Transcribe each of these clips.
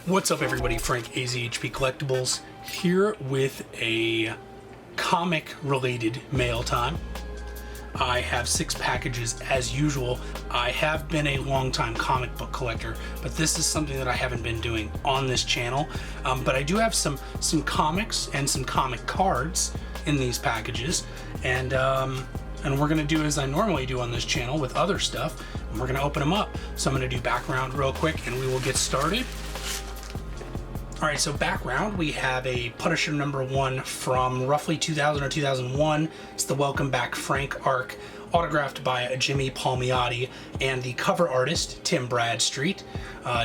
What's up everybody, Frank AZHP Collectibles here with a comic related mail time. I have 6 packages as usual. I have been a long-time comic book collector, but this is something that I haven't been doing on this channel. But I do have some comics and some comic cards in these packages, and we're gonna do as I normally do on this channel with other stuff, and we're gonna open them up. So I'm gonna do background real quick and we will get started. Alright, so background, we have a Punisher #1 from roughly 2000 or 2001. It's the Welcome Back Frank arc, autographed by Jimmy Palmiotti and the cover artist, Tim Bradstreet.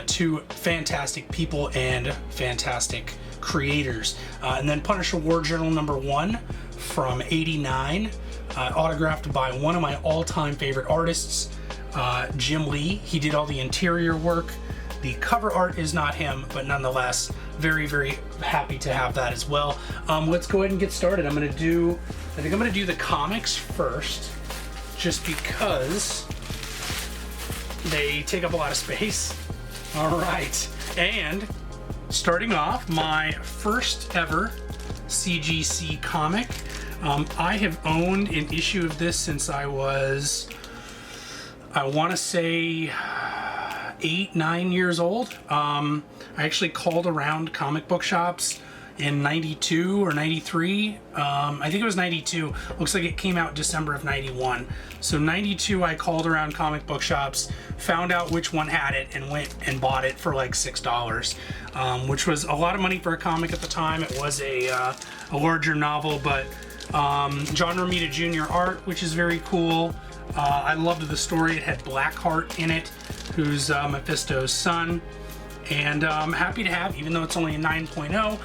Two fantastic people and fantastic creators. And then Punisher War Journal #1 from '89, autographed by one of my all-time favorite artists, Jim Lee. He did all the interior work. The cover art is not him, but nonetheless, very, very happy to have that as well. Let's go ahead and get started. I think I'm gonna do the comics first, just because they take up a lot of space. All right, and starting off, my first ever CGC comic. I have owned an issue of this since I was, I wanna say, 8-9 years old. I actually called around comic book shops in 92 or 93. I think it was 92. Looks like it came out December of 91. So 92, I called around comic book shops, found out which one had it, and went and bought it for like $6, which was a lot of money for a comic at the time. It was a larger novel, but John Romita Jr. art, which is very cool. I loved the story. It had Blackheart in it, who's Mephisto's son, and I'm happy to have, even though it's only a 9.0.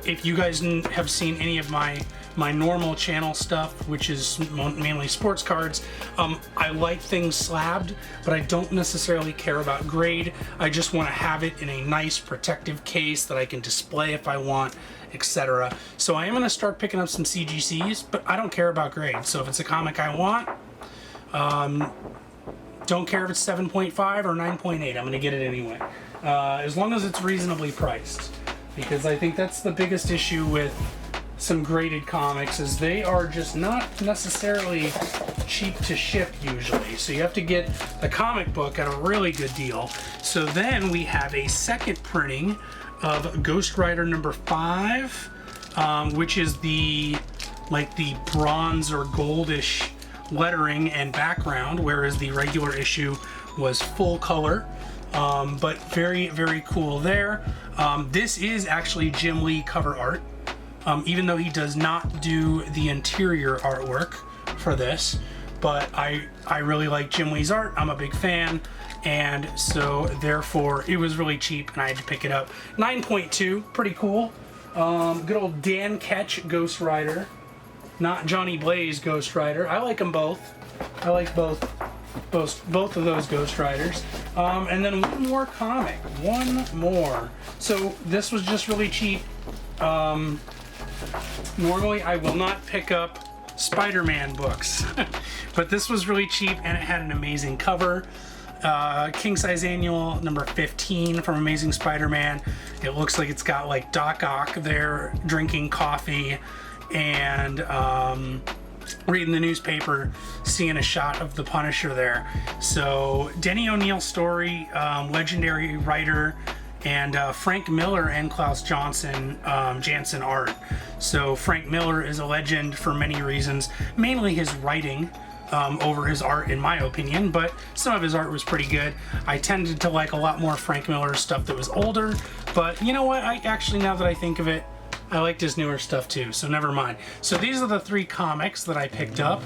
If you guys have seen any of my normal channel stuff, which is mainly sports cards, I like things slabbed, but I don't necessarily care about grade. I just want to have it in a nice protective case that I can display if I want, etc. So I am going to start picking up some CGCs, but I don't care about grade. So if it's a comic I want, don't care if it's 7.5 or 9.8, I'm gonna get it anyway. As long as it's reasonably priced. Because I think that's the biggest issue with some graded comics, is they are just not necessarily cheap to ship usually. So you have to get the comic book at a really good deal. So then we have a second printing of Ghost Rider #5, which is the bronze or goldish lettering and background, whereas the regular issue was full color, but very, very cool there. This is actually Jim Lee cover art, even though he does not do the interior artwork for this, but I really like Jim Lee's art. I'm a big fan, and so therefore it was really cheap and I had to pick it up. 9.2, pretty cool. Good old Dan Ketch Ghost Rider, not Johnny Blaze Ghost Rider. I like them both. I like both of those Ghost Riders. And then one more comic. One more. So this was just really cheap. Normally I will not pick up Spider-Man books, but this was really cheap and it had an amazing cover. King Size Annual #15 from Amazing Spider-Man. It looks like it's got like Doc Ock there drinking coffee and reading the newspaper, seeing a shot of the Punisher there. So Denny O'Neil story, legendary writer, and Frank Miller and Klaus Janson art. So Frank Miller is a legend for many reasons, mainly his writing over his art in my opinion, but some of his art was pretty good. I tended to like a lot more Frank Miller stuff that was older, but you know what, I actually, now that I think of it, I liked his newer stuff too, so never mind. So these are the 3 comics that I picked up.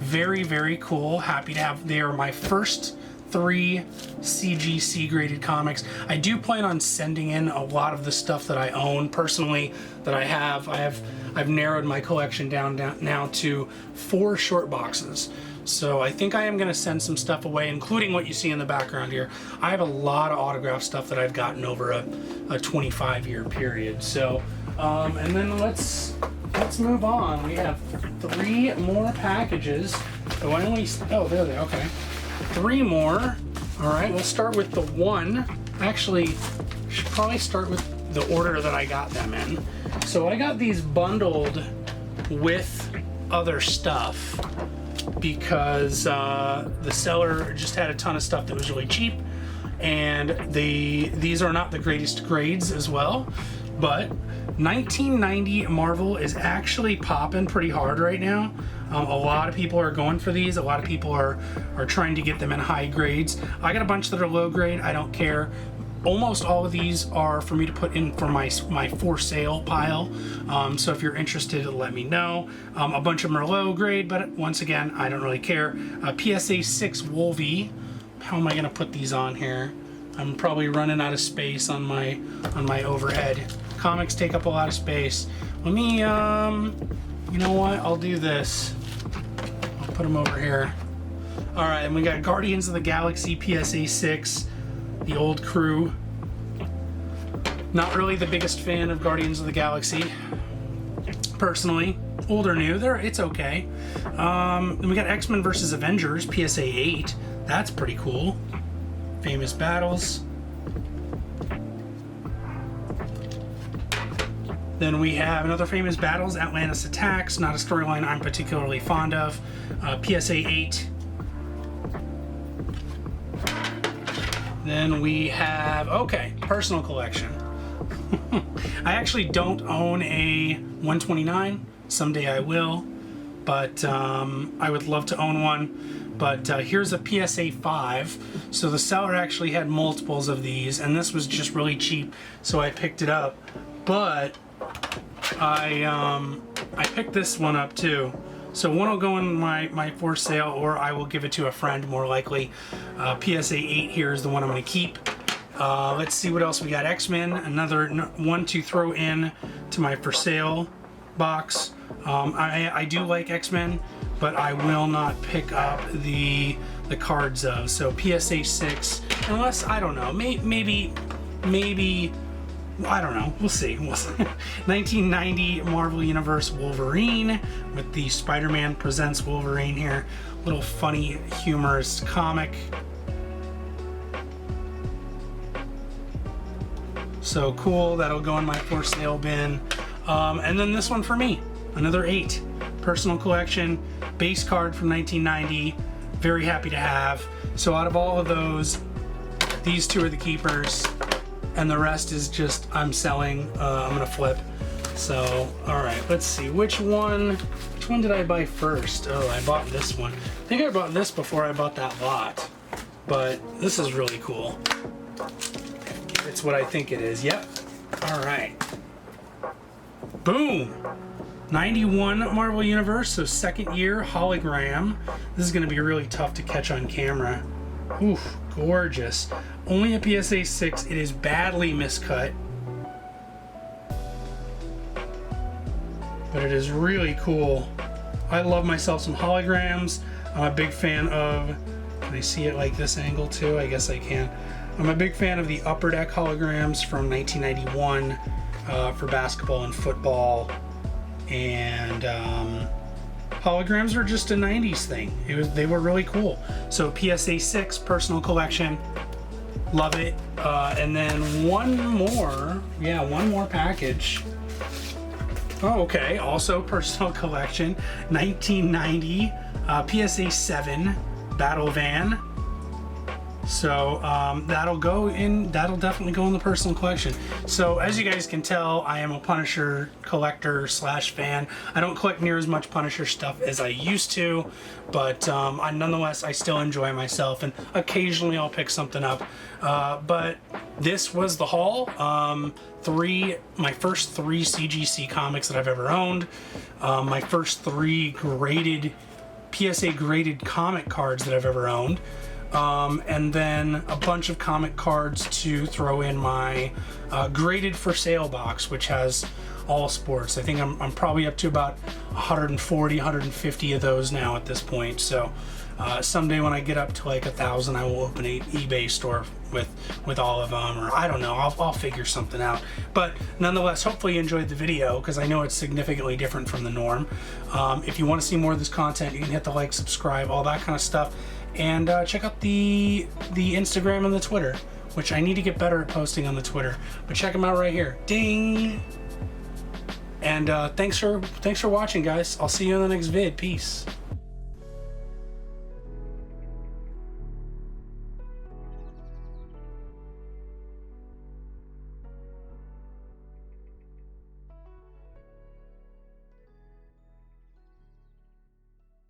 Very, very cool. Happy to have, they are my first 3 CGC graded comics. I do plan on sending in a lot of the stuff that I own personally, that I have. I've narrowed my collection down now to 4 short boxes. So I think I am going to send some stuff away, including what you see in the background here. I have a lot of autograph stuff that I've gotten over a 25-year period. So and then let's move on. We have 3 more packages. Oh, there they are. Okay. 3 more. All right, we'll start with the one. Actually, should probably start with the order that I got them in. So I got these bundled with other stuff because the seller just had a ton of stuff that was really cheap, and these are not the greatest grades as well, but 1990 Marvel is actually popping pretty hard right now. A lot of people are going for these. A lot of people are trying to get them in high grades. I got a bunch that are low grade. I don't care. Almost all of these are for me to put in for my for sale pile. So if you're interested, let me know. A bunch of them are low grade, but once again, I don't really care. PSA 6 Wolvie. How am I gonna put these on here? I'm probably running out of space on my overhead. Comics take up a lot of space. Let me, you know what? I'll do this. I'll put them over here. All right, and we got Guardians of the Galaxy PSA 6. The old crew. Not really the biggest fan of Guardians of the Galaxy, personally. Old or new, it's okay. Then we got X-Men vs. Avengers, PSA 8. That's pretty cool. Famous Battles. Then we have another Famous Battles, Atlantis Attacks. Not a storyline I'm particularly fond of. PSA 8. Then we have, okay, personal collection. I actually don't own a 129. Someday I will, but I would love to own one. But here's a PSA 5. So the seller actually had multiples of these, and this was just really cheap, so I picked it up. But I picked this one up too. So one will go in my for sale, or I will give it to a friend, more likely. PSA 8 here is the one I'm going to keep. Let's see what else we got. X-Men, another one to throw in to my for sale box. I do like X-Men, but I will not pick up the cards of. So PSA 6, unless, I don't know, maybe, I don't know. We'll see. 1990 Marvel Universe Wolverine with the Spider-Man Presents Wolverine here. Little funny, humorous comic. So cool. That'll go in my for sale bin. And then this one for me. Another 8. Personal collection. Base card from 1990. Very happy to have. So out of all of those, these two are the keepers. And the rest is just I'm selling. I'm gonna flip. So, all right, let's see. Which one did I buy first? Oh, I bought this one. I think I bought this before I bought that lot. But this is really cool. It's what I think it is. Yep. All right. Boom. 91 Marvel Universe, so second year hologram. This is gonna be really tough to catch on camera. Oof, gorgeous. Only a PSA 6. It is badly miscut, but it is really cool. I love myself some holograms. I'm a big fan of, can I see it like this angle too? I guess I can. I'm a big fan of the Upper Deck holograms from 1991 for basketball and football. And holograms were just a 90s thing. They were really cool. So PSA 6 personal collection. Love it. And then one more package. Oh, okay. Also personal collection. 1990 PSA 7 Battle Van. So that'll definitely go in the personal collection. So as you guys can tell, I am a Punisher collector / fan. I don't collect near as much Punisher stuff as I used to, but nonetheless, I still enjoy myself, and occasionally I'll pick something up. But this was the haul. My first 3 CGC comics that I've ever owned. My first 3 graded PSA graded comic cards that I've ever owned. And then a bunch of comic cards to throw in my graded for sale box, which has all sports. I think I'm probably up to about 140, 150 of those now at this point. So someday when I get up to like 1,000, I will open an eBay store with all of them, or I don't know, I'll figure something out. But nonetheless, hopefully you enjoyed the video, because I know it's significantly different from the norm. If you want to see more of this content, you can hit the like, subscribe, all that kind of stuff. And check out the Instagram and the Twitter. which I need to get better at posting on the Twitter, but check them out right here. Ding! And thanks for watching, guys. I'll see you in the next vid. Peace.